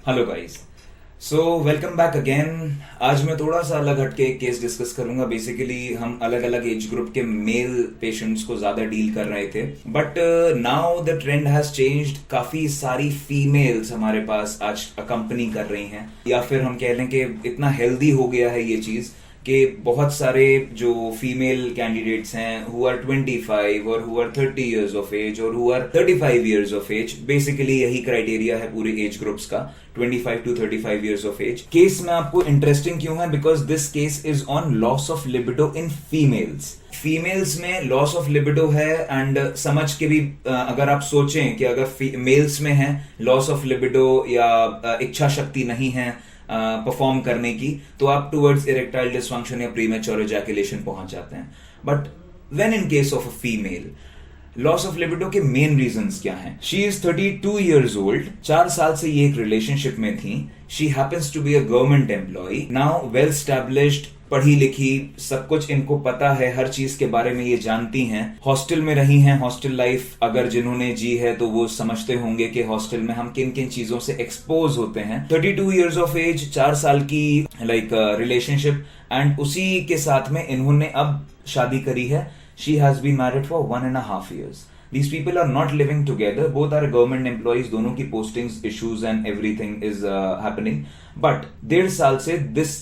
Hello guys. So welcome back again. आज मैं थोड़ा सा अलग हटके एक केस डिस्कस करूंगा। बेसिकली हम अलग अलग एज ग्रुप के मेल पेशेंट्स को ज्यादा डील कर रहे थे, but now the trend has changed. काफी सारी फीमेल्स हमारे पास आज अकम्पनी कर रही हैं, या फिर हम कह लें कि इतना हेल्दी हो गया है ये चीज कि बहुत सारे जो फीमेल कैंडिडेट्स हैं हु आर 25 और who are 30 years of age और who are 35 years of age, basically यही क्राइटेरिया है पूरे एज ग्रुप्स का, 25 to 35 years of age। Case में आपको इंटरेस्टिंग क्यों है? Because this case is on loss of libido in females. Females में लॉस ऑफ लिबिडो है, एंड समझ के भी अगर आप सोचें कि अगर मेल्स में है लॉस ऑफ लिबिडो या इच्छा शक्ति नहीं है परफॉर्म करने की, तो आप टुवर्ड्स इरेक्टाइल डिसफंक्शन या प्रीमेच्योर इजैकुलेशन पहुंच जाते हैं। But when in case of a female, loss of libido के मेन रीजंस क्या हैं? शी इज 32 years old, 4 साल से ये एक रिलेशनशिप में थी। She happens to be a government employ, now well established, पढ़ी लिखी, सब कुछ इनको पता है, हर चीज के बारे में ये जानती हैं। हॉस्टल में रही हैं, हॉस्टल लाइफ अगर जिन्होंने जी है तो वो समझते होंगे कि हॉस्टल में हम किन किन चीजों से एक्सपोज होते हैं। 32 years ऑफ एज, 4 साल की रिलेशनशिप, एंड उसी के साथ में इन्होंने अब शादी करी है। She has been married for 1.5 years. These people are not living together. Both are government employees. दोनों की postings, issues and everything is happening. But 1.5 साल से this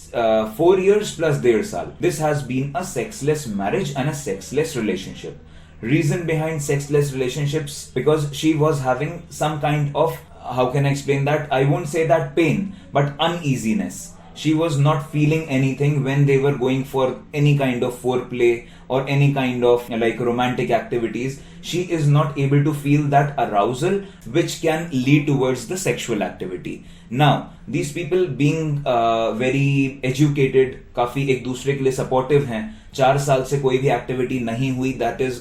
4 years plus 1.5 साल, this has been a sexless marriage and a sexless relationship. Reason behind sexless relationships, because she was having some kind of, how can I explain that? I won't say that pain, but uneasiness. She was not feeling anything when they were going for any kind of foreplay or any kind of romantic activities. She is not able to feel that arousal which can lead towards the sexual activity. Now, these people being very educated, काफी एक दूसरे के लिए supportive हैं, 4 साल से कोई भी एक्टिविटी नहीं हुई, that is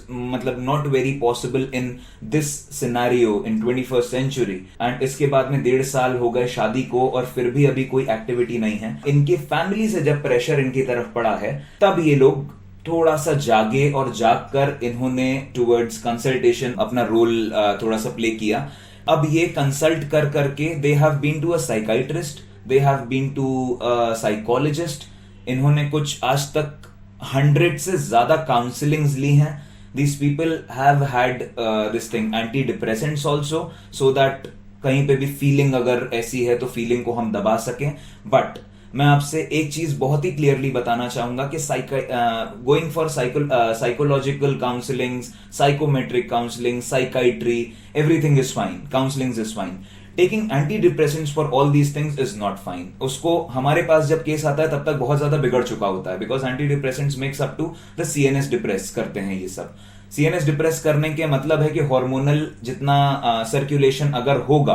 not very possible in this scenario in 21st century, and इसके बाद में 1.5 साल हो गए शादी को और फिर भी अभी कोई एक्टिविटी नहीं है। इनके फैमिली से जब प्रेशर इनकी तरफ पड़ा है, तब ये लोग थोड़ा सा जागे और जाग कर इन्होंने टुवर्ड्स कंसल्टेशन अपना रोल थोड़ा सा प्ले किया। अब ये कंसल्ट कर करके they have been to a psychiatrist, they have been to a psychologist. इन्होंने कुछ आज तक 100 से ज्यादा काउंसलिंग्स ली हैं। These people have had this thing, anti depressants also, so that कहीं पे भी फीलिंग अगर ऐसी है तो फीलिंग को हम दबा सकें। बट मैं आपसे एक चीज बहुत ही क्लियरली बताना चाहूंगा कि going for psychological counselling, psychometric counselling, psychiatry, everything is fine, counselling is fine. Taking anti depressants for all these things is not fine. उसको हमारे पास जब केस आता है तब तक बहुत ज्यादा बिगड़ चुका होता है, because anti depressants makes up to the CNS depress करते हैं। ये सब सीएनएस डिप्रेस करने के मतलब है कि हार्मोनल जितना सर्कुलेशन अगर होगा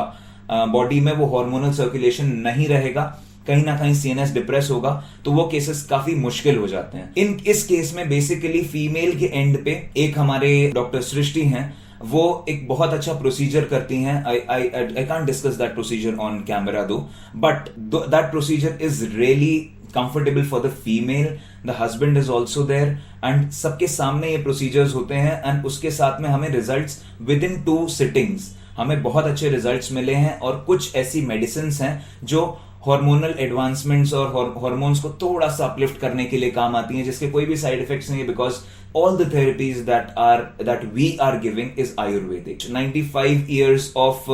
बॉडी में, वो हार्मोनल सर्कुलेशन नहीं रहेगा, कहीं ना कहीं सीएनएस डिप्रेस होगा, तो वो केसेस काफी मुश्किल हो जाते हैं। इस केस में बेसिकली फीमेल के एंड पे एक हमारे डॉक्टर सृष्टि हैं, वो एक बहुत अच्छा प्रोसीजर करती हैं। I can't discuss that procedure on camera though, but that procedure is really comfortable for the female. The husband is also there, and सबके सामने ये प्रोसीजर्स होते हैं, एंड उसके साथ में हमें रिजल्ट्स विद इन 2 सिटिंग्स हमें बहुत अच्छे रिजल्ट्स मिले हैं। और कुछ ऐसी मेडिसिन हैं जो हार्मोनल एडवांसमेंट्स और हार्मोन्स को थोड़ा सा अपलिफ्ट करने के लिए काम आती हैं, जिसके कोई भी साइड इफेक्ट्स नहीं है, because all the therapies that we are giving is ayurvedic. 95 years of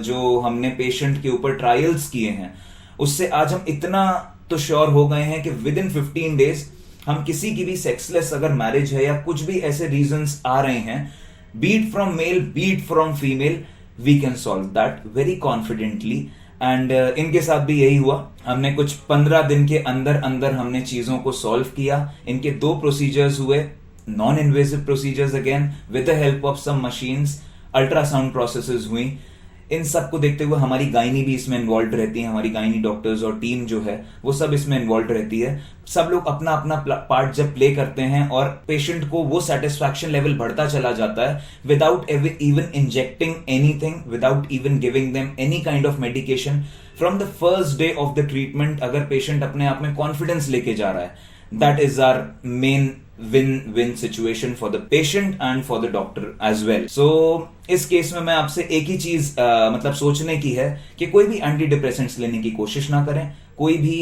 जो हमने पेशेंट के ऊपर ट्रायल्स किए हैं, उससे आज हम इतना तो श्योर हो गए हैं कि विद इन 15 days हम किसी की भी सेक्सलेस अगर मैरिज है या कुछ भी ऐसे रीजंस आ रहे हैं, be it from male, be it from female, we can solve that very confidently. And इनके साथ भी यही हुआ। हमने कुछ 15 दिन के अंदर अंदर हमने चीजों को सॉल्व किया। इनके 2 प्रोसीजर्स हुए, non invasive procedures again with the help of some machines, ultrasound processes हुई। इन सब को देखते हुए हमारी गायनी भी इसमें इन्वॉल्व रहती है, हमारी गायनी डॉक्टर्स और टीम जो है वो सब इसमें इन्वॉल्व रहती है। सब लोग अपना अपना पार्ट जब प्ले करते हैं और पेशेंट को वो सेटिस्फैक्शन लेवल बढ़ता चला जाता है, without even injecting anything, without even giving them any kind of medication. From the first day of the treatment अगर पेशेंट अपने आप में कॉन्फिडेंस लेके जा रहा है, that is our main win-win situation for the patient and for the doctor as well. So इस case में मैं आपसे एक ही चीज मतलब सोचने की है कि कोई भी एंटी डिप्रेसेंट्स लेने की कोशिश ना करें. कोई भी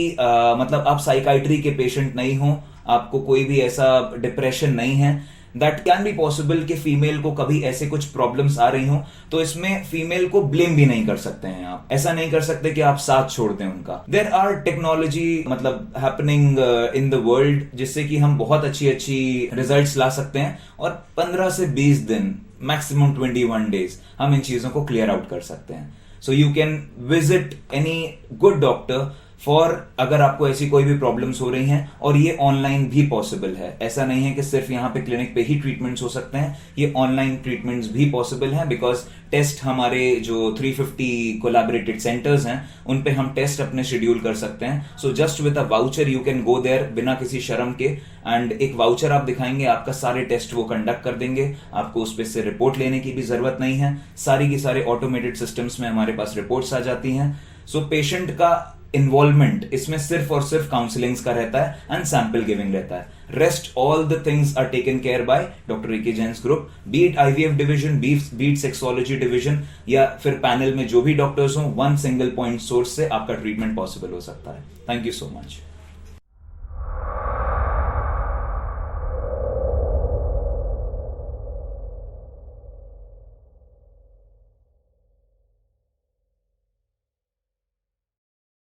मतलब आप साइकाइट्री के पेशेंट नहीं हो, आपको कोई भी ऐसा डिप्रेशन नहीं है. दैट कैन बी पॉसिबल कि फीमेल को कभी ऐसे कुछ प्रॉब्लम्स आ रही हो, तो इसमें फीमेल को ब्लेम भी नहीं कर सकते हैं. आप ऐसा नहीं कर सकते कि आप साथ छोड़ दें उनका. देयर आर टेक्नोलॉजी मतलब हैपनिंग इन द वर्ल्ड जिससे कि हम बहुत अच्छी अच्छी रिजल्ट्स ला सकते हैं और 15 से 20 दिन मैक्सिमम 21 डेज हम इन चीजों को क्लियर आउट कर सकते हैं. So you can visit any good doctor for अगर आपको ऐसी कोई भी प्रॉब्लम्स हो रही हैं. और ये ऑनलाइन भी पॉसिबल है. ऐसा नहीं है कि सिर्फ यहाँ पे क्लिनिक पे ही ट्रीटमेंट्स हो सकते हैं, ये ऑनलाइन ट्रीटमेंट्स भी पॉसिबल हैं. बिकॉज टेस्ट हमारे जो 350 कोलैबोरेटेड सेंटर्स हैं उन पे हम टेस्ट अपने शेड्यूल कर सकते हैं. So just with a voucher you can go there बिना किसी शर्म के, एंड एक वाउचर आप दिखाएंगे, आपका सारे टेस्ट वो कंडक्ट कर देंगे. आपको उस पे से रिपोर्ट लेने की भी जरूरत नहीं है. सारी की सारे ऑटोमेटेड सिस्टम्स में हमारे पास रिपोर्ट्स आ जाती हैं. सो पेशेंट का इन्वॉल्वमेंट इसमें सिर्फ और सिर्फ काउंसलिंग्स का रहता है एंड सैंपल गिविंग रहता है. Rest all the things are taken care by doctor A K Jain's group, be it IVF division, be it sexology division या फिर पैनल में जो भी डॉक्टर्स हो. वन सिंगल पॉइंट सोर्स से आपका ट्रीटमेंट पॉसिबल हो सकता है. Thank you so much.